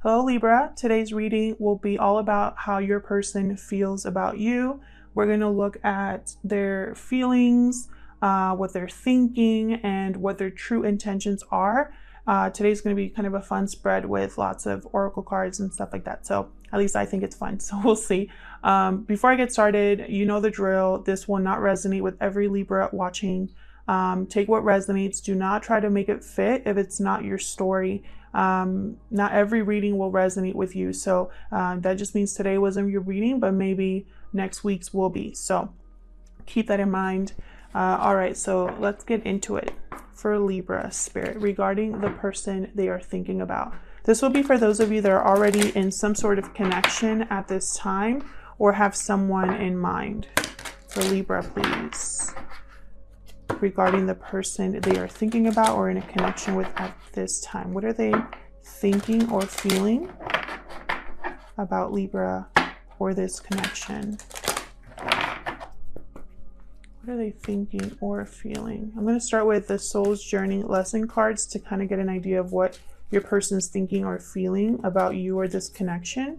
Hello Libra, today's reading will be all about how your person feels about you. We're going to look at their feelings, what they're thinking, and what their true intentions are. Today's going to be kind of a fun spread with lots of oracle cards and stuff like that. So at least I think it's fun. So we'll see. Before I get started, you know the drill. This will not resonate with every Libra watching. Take what resonates. Do not try to make it fit if it's not your story. Not every reading will resonate with you. So that just means today wasn't your reading, but maybe next week's will be. So keep that in mind. All right, so let's get into it for Libra spirit regarding the person they are thinking about. This will be for those of you that are already in some sort of connection at this time or have someone in mind. For Libra, please. Regarding the person they are thinking about or in a connection with at this time. What are they thinking or feeling about Libra or this connection? What are they thinking or feeling? I'm going to start with the Soul's Journey lesson cards to kind of get an idea of what your person's thinking or feeling about you or this connection.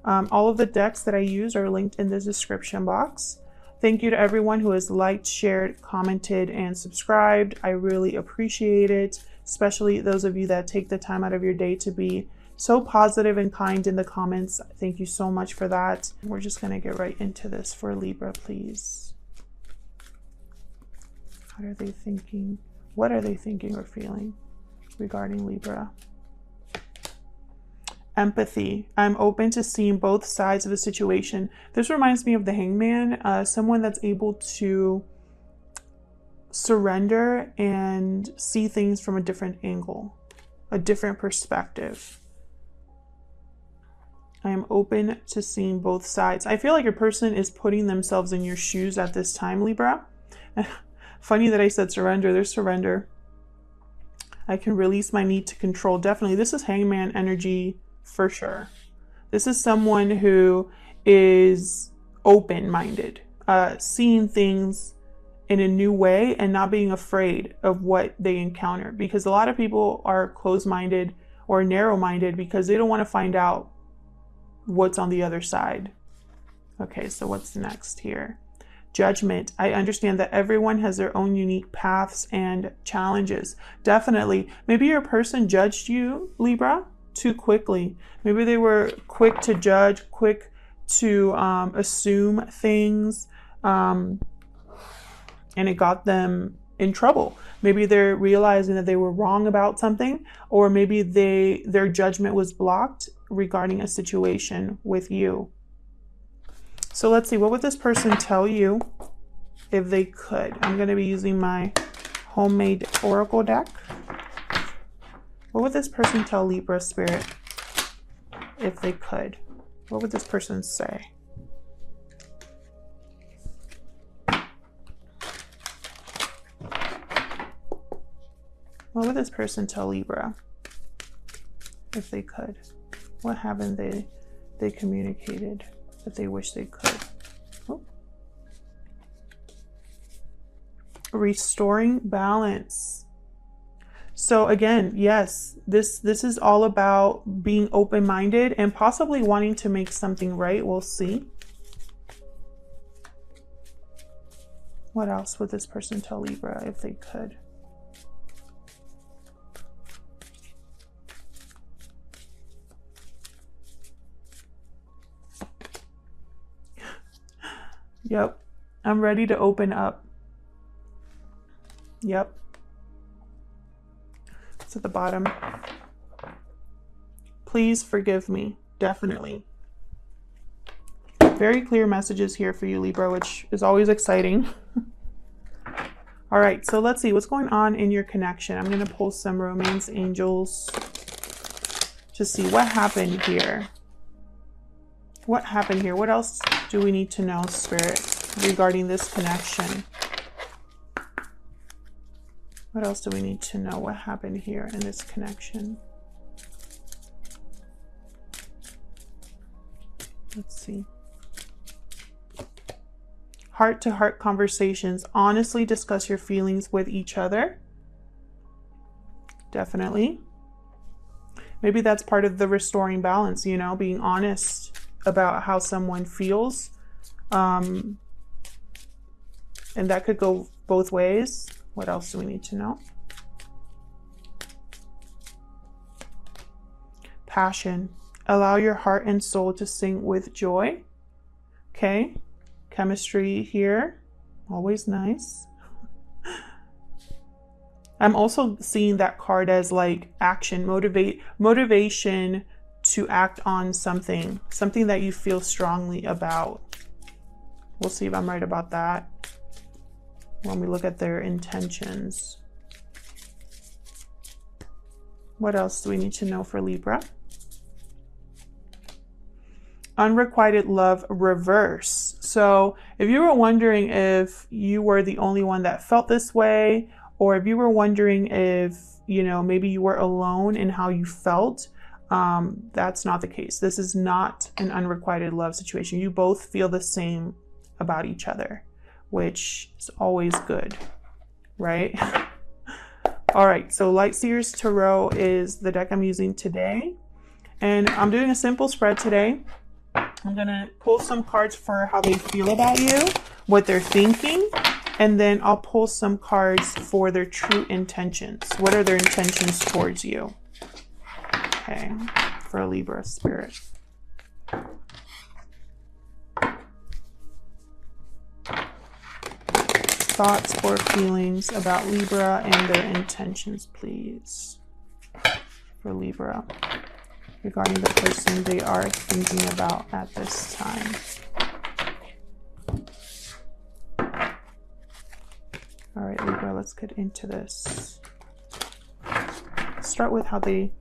All of the decks that I use are linked in the description box. Thank you to everyone who has liked, shared, commented, and subscribed. I really appreciate it, especially those of you that take the time out of your day to be so positive and kind in the comments. Thank you so much for that. We're just going to get right into this for Libra, please. What are they thinking? What are they thinking or feeling regarding Libra? Empathy. I'm open to seeing both sides of a situation. This reminds me of the Hangman, someone that's able to surrender and see things from a different angle, a different perspective. I am open to seeing both sides. I feel like your person is putting themselves in your shoes at this time, Libra. Funny that I said surrender. There's surrender. I can release my need to control. Definitely. This is Hangman energy. For sure. This is someone who is open-minded, seeing things in a new way and not being afraid of what they encounter. Because a lot of people are closed-minded or narrow-minded because they don't want to find out what's on the other side. Okay, so what's next here? Judgment. I understand that everyone has their own unique paths and challenges. Definitely. Maybe your person judged you, Libra, too quickly. Maybe they were quick to judge, quick to assume things, and it got them in trouble. Maybe they're realizing that they were wrong about something, or maybe their judgment was blocked regarding a situation with you. So let's see, what would this person tell you if they could? I'm going to be using my homemade oracle deck. What would this person tell Libra spirit if they could? What would this person say? What would this person tell Libra if they could? What haven't they communicated that they wish they could? Oh. Restoring balance. So again, yes, this is all about being open-minded and possibly wanting to make something right. We'll see. What else would this person tell Libra if they could? Yep, I'm ready to open up. Yep. It's at the bottom. Please forgive me. Definitely. Very clear messages here for you, Libra, which is always exciting. All right, so let's see what's going on in your connection. I'm going to pull some romance angels to see what happened here. What happened here? What else do we need to know, Spirit, regarding this connection? What else do we need to know? What happened here in this connection? Let's see. Heart-to-heart conversations. Honestly discuss your feelings with each other. Definitely. Maybe that's part of the restoring balance, you know, being honest about how someone feels. And that could go both ways. What else do we need to know? Passion. Allow your heart and soul to sing with joy. Okay. Chemistry here. Always nice. I'm also seeing that card as like action, motivation to act on something that you feel strongly about. We'll see if I'm right about that when we look at their intentions. What else do we need to know for Libra? Unrequited love reverse. So if you were wondering if you were the only one that felt this way, or if you were wondering if, you know, maybe you were alone in how you felt, that's not the case. This is not an unrequited love situation. You both feel the same about each other, which is always good, right? All right, so Light Seers Tarot is the deck I'm using today. And I'm doing a simple spread today. I'm going to pull some cards for how they feel about you, what they're thinking, and then I'll pull some cards for their true intentions. What are their intentions towards you? Okay, for a Libra spirit. Thoughts or feelings about Libra and their intentions, please. For Libra, regarding the person they are thinking about at this time. All right, Libra, let's get into this. Start with how they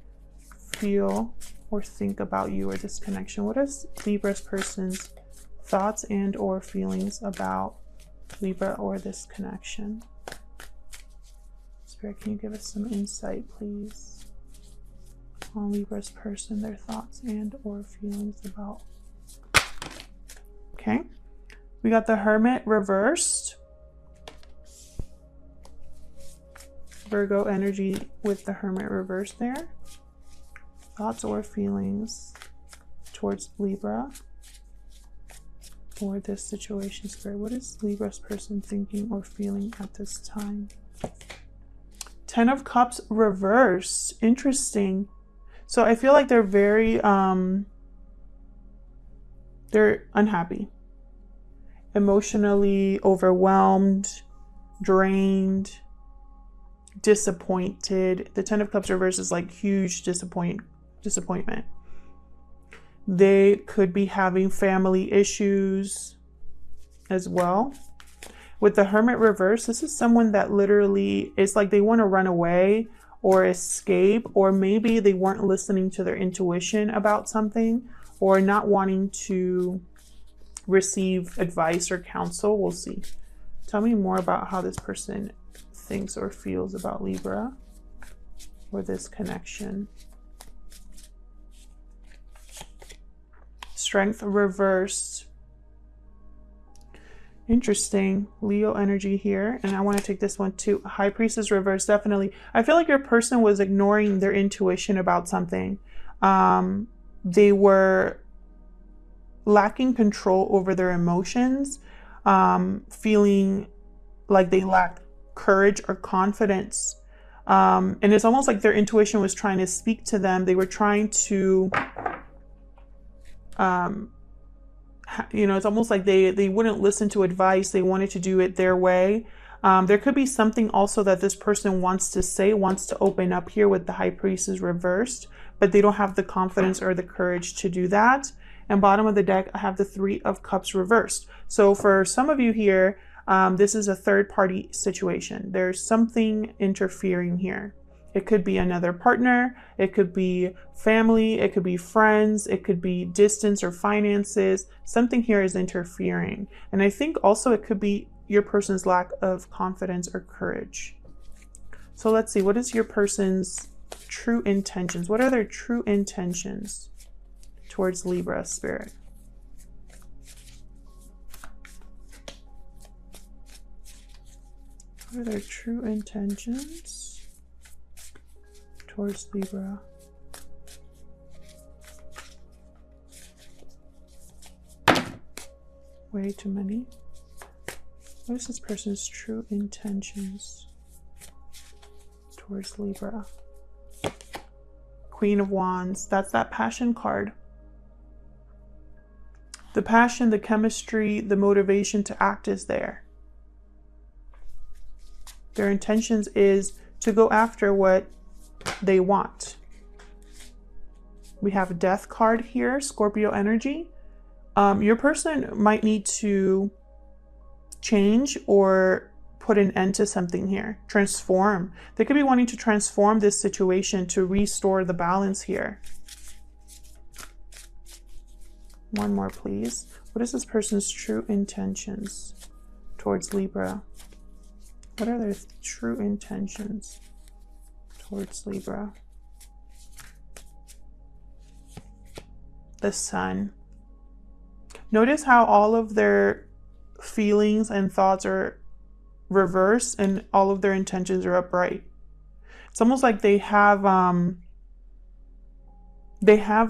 feel or think about you or this connection. What is Libra's person's thoughts and or feelings about Libra or this connection? Spirit, can you give us some insight, please, on Libra's person, their thoughts and or feelings about? Okay, we got the Hermit reversed. Virgo energy with the Hermit reversed there. Thoughts or feelings towards Libra or this situation, Spirit. What is Libra's person thinking or feeling at this time? Ten of Cups reversed. Interesting. So I feel like they're very, they're unhappy, emotionally overwhelmed, drained, disappointed. The Ten of Cups reverse is like huge disappointment. They could be having family issues as well. With the Hermit reverse, this is someone that literally is like they want to run away or escape, or maybe they weren't listening to their intuition about something, or not wanting to receive advice or counsel. We'll see. Tell me more about how this person thinks or feels about Libra or this connection. Strength reversed. Interesting. Leo energy here. And I want to take this one too. High Priestess reversed. Definitely. I feel like your person was ignoring their intuition about something. They were lacking control over their emotions, feeling like they lacked courage or confidence. And it's almost like their intuition was trying to speak to them. They were trying to, you know, it's almost like they wouldn't listen to advice. They wanted to do it their way. There could be something also that this person wants to say, wants to open up here with the High Priestess reversed, but they don't have the confidence or the courage to do that. And bottom of the deck, I have the Three of Cups reversed. So for some of you here, this is a third-party situation. There's something interfering here. It could be another partner. It could be family. It could be friends. It could be distance or finances. Something here is interfering. And I think also it could be your person's lack of confidence or courage. So let's see. What is your person's true intentions? What are their true intentions towards Libra, Spirit? What are their true intentions towards Libra? Way too many. What is this person's true intentions towards Libra? Queen of Wands. That's that passion card. The passion, the chemistry, the motivation to act is there. Their intentions is to go after what they want. We have a Death card here, Scorpio energy. Your person might need to change or put an end to something here. Transform. They could be wanting to transform this situation to restore the balance here. One more, please. What is this person's true intentions towards Libra? What are their true intentions towards Libra? The Sun. Notice how all of their feelings and thoughts are reversed and all of their intentions are upright. It's almost like they have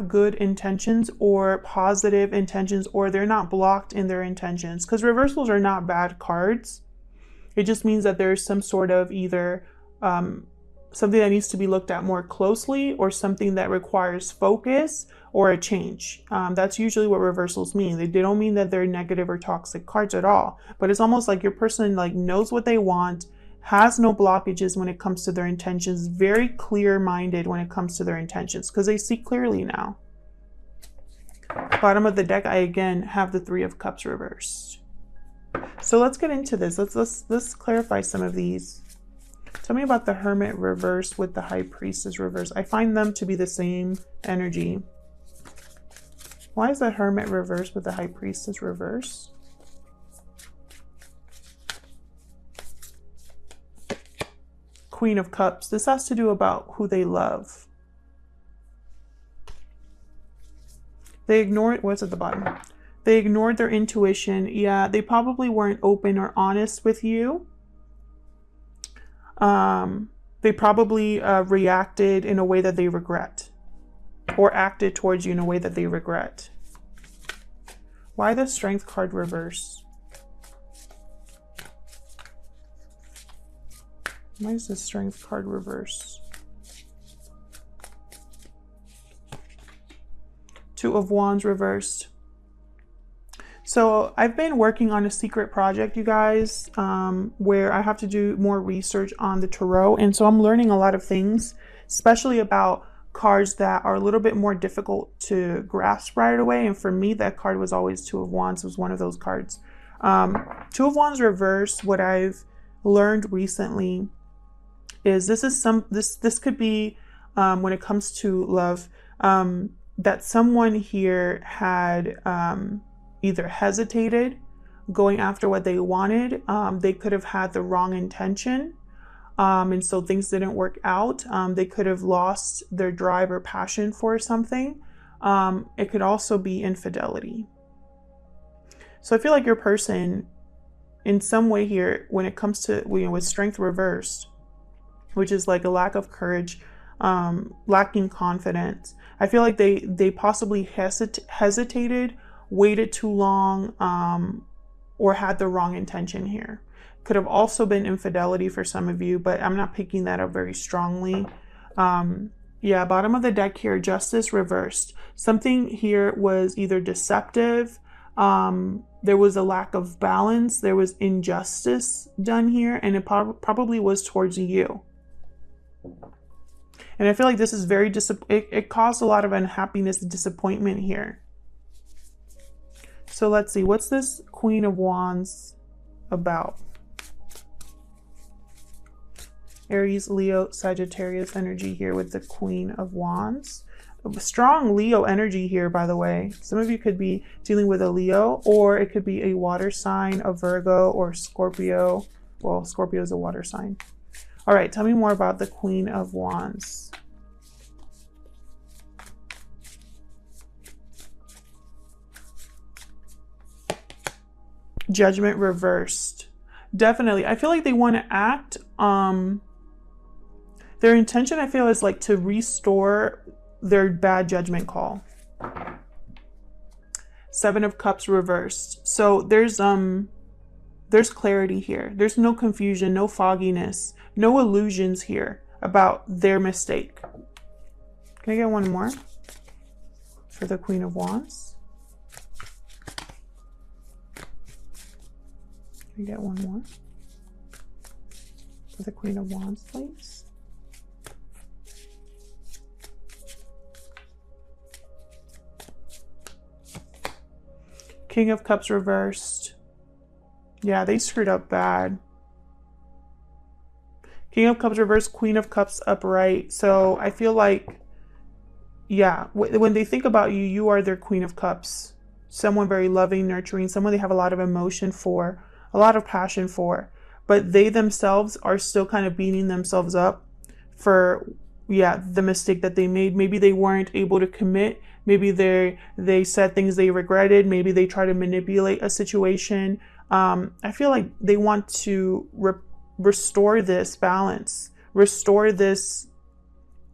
good intentions or positive intentions, or they're not blocked in their intentions, because reversals are not bad cards. It just means that there's some sort of either something that needs to be looked at more closely, or something that requires focus or a change. That's usually what reversals mean. They don't mean that they're negative or toxic cards at all, but it's almost like your person like knows what they want, has no blockages when it comes to their intentions, very clear-minded when it comes to their intentions, because they see clearly now. Bottom of the deck, I again have the Three of Cups reversed. So let's get into this. Let's clarify some of these. Tell me about the Hermit reverse with the High Priestess reverse. I find them to be the same energy. Why is the Hermit reverse with the High Priestess reverse? Queen of Cups. This has to do about who they love. They ignored, what's at the bottom? They ignored their intuition. Yeah, they probably weren't open or honest with you. They probably reacted in a way that they regret, or acted towards you in a way that they regret. Why the Strength card reverse? Why is the Strength card reverse? Two of Wands reversed. So I've been working on a secret project, you guys, where I have to do more research on the tarot. And so I'm learning a lot of things, especially about cards that are a little bit more difficult to grasp right away. And for me, that card was always Two of Wands. It was one of those cards. Two of Wands reverse, what I've learned recently is this could be, when it comes to love, that someone here had either hesitated going after what they wanted. They could have had the wrong intention, and so things didn't work out. They could have lost their drive or passion for something. It could also be infidelity. So I feel like your person, in some way here, when it comes to, with Strength reversed, which is like a lack of courage, lacking confidence, I feel like they possibly hesitated, waited too long, or had the wrong intention here. Could have also been infidelity for some of you, but I'm not picking that up very strongly. Yeah, bottom of the deck here, Justice reversed. Something here was either deceptive, there was a lack of balance, there was injustice done here, and it probably was towards you. And I feel like this is very it caused a lot of unhappiness and disappointment here. So let's see, what's this Queen of Wands about? Aries, Leo, Sagittarius energy here with the Queen of Wands. Strong Leo energy here, by the way. Some of you could be dealing with a Leo, or it could be a water sign, a Virgo, or Scorpio. Well, Scorpio is a water sign. All right, tell me more about the Queen of Wands. Judgment reversed. Definitely. I feel like they want to act. Their intention, I feel, is like to restore their bad judgment call. Seven of Cups reversed. So there's clarity here. There's no confusion, no fogginess, no illusions here about their mistake. Can I get one more for the Queen of Wands? Can I get one more for the Queen of Wands, please? King of Cups reversed. Yeah, they screwed up bad. King of Cups reversed, Queen of Cups upright. So I feel like, yeah, when they think about you, you are their Queen of Cups. Someone very loving, nurturing, someone they have a lot of emotion for, a lot of passion for. But they themselves are still kind of beating themselves up for, yeah, the mistake that they made. Maybe they weren't able to commit. Maybe they said things they regretted. Maybe they tried to manipulate a situation. I feel like they want to restore this balance, restore this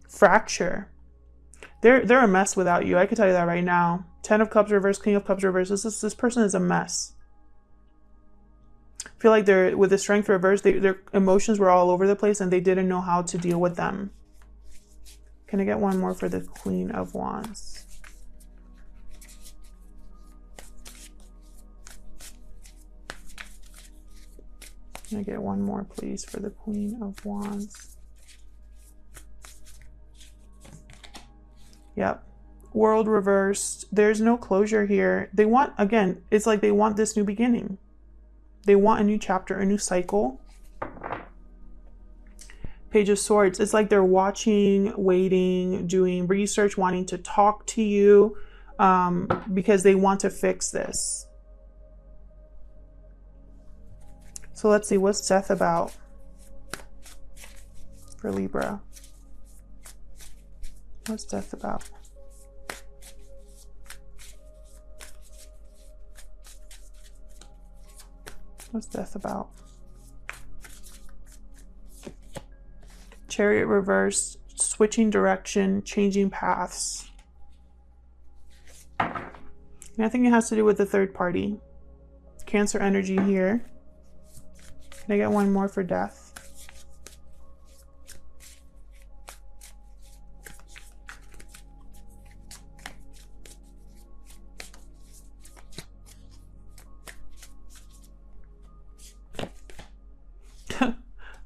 fracture. They're a mess without you. I can tell you that right now. 10 of Cups reversed, King of Cups reversed. This person is a mess. I feel like they're, with the Strength reversed, their emotions were all over the place and they didn't know how to deal with them. Can I get one more for the Queen of Wands? Can I get one more, please, for the Queen of Wands? Yep. World reversed. There's no closure here. They want, again, it's like they want this new beginning. They want a new chapter, a new cycle. Page of Swords. It's like they're watching, waiting, doing research, wanting to talk to you because they want to fix this. So let's see, what's death about for Libra? What's death about? What's death about? Chariot reversed, switching direction, changing paths. And I think it has to do with the third party. Cancer energy here. Can I get one more for death?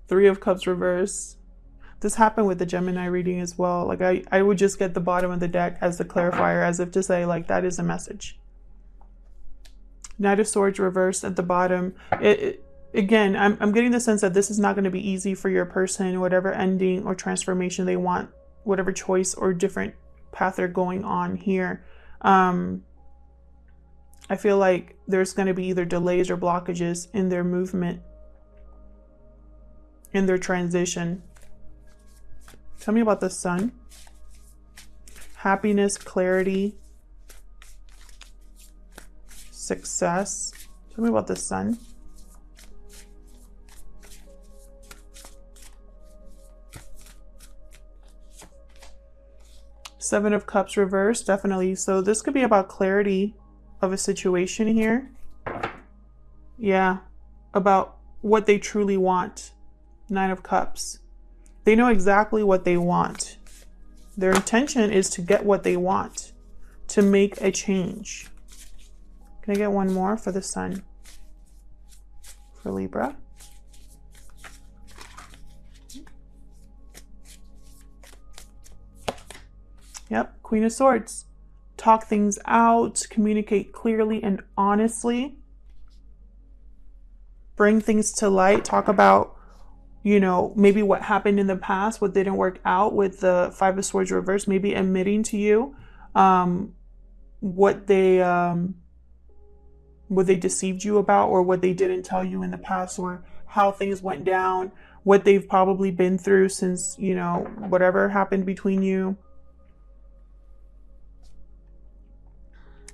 Three of Cups reversed. This happened with the Gemini reading as well. Like I would just get the bottom of the deck as the clarifier, as if to say, like, that is a message. Knight of Swords reversed at the bottom. Again, I'm getting the sense that this is not going to be easy for your person, whatever ending or transformation they want, whatever choice or different path they're going on here. I feel like there's going to be either delays or blockages in their movement, in their transition. Tell me about the Sun. Happiness, clarity, success. Tell me about the Sun. Seven of Cups reversed, definitely. So this could be about clarity of a situation here. Yeah, about what they truly want. Nine of Cups. They know exactly what they want. Their intention is to get what they want, to make a change. Can I get one more for the Sun? For Libra. Yep, Queen of Swords. Talk things out, communicate clearly and honestly. Bring things to light. Talk about, you know, maybe what happened in the past, what didn't work out with the Five of Swords reversed. Maybe admitting to you what they deceived you about, or what they didn't tell you in the past, or how things went down, what they've probably been through since, you know, whatever happened between you.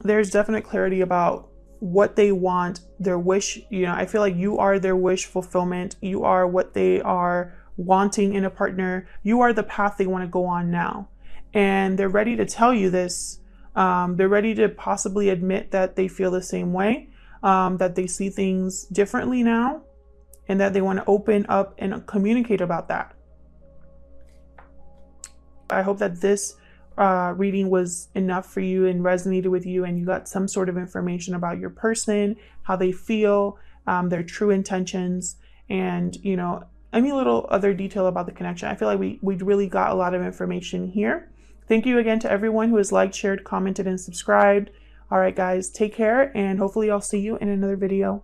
There's definite clarity about what they want, their wish. You know, I feel like you are their wish fulfillment. You are what they are wanting in a partner. You are the path they want to go on now. And they're ready to tell you this They're ready to possibly admit that they feel the same way, that they see things differently now, and that they want to open up and communicate about that. I hope that this reading was enough for you and resonated with you, and you got some sort of information about your person, how they feel, their true intentions, and, you know, any little other detail about the connection. I feel like we really got a lot of information here. Thank you again to everyone who has liked, shared, commented, and subscribed. All right, guys, take care, and hopefully I'll see you in another video.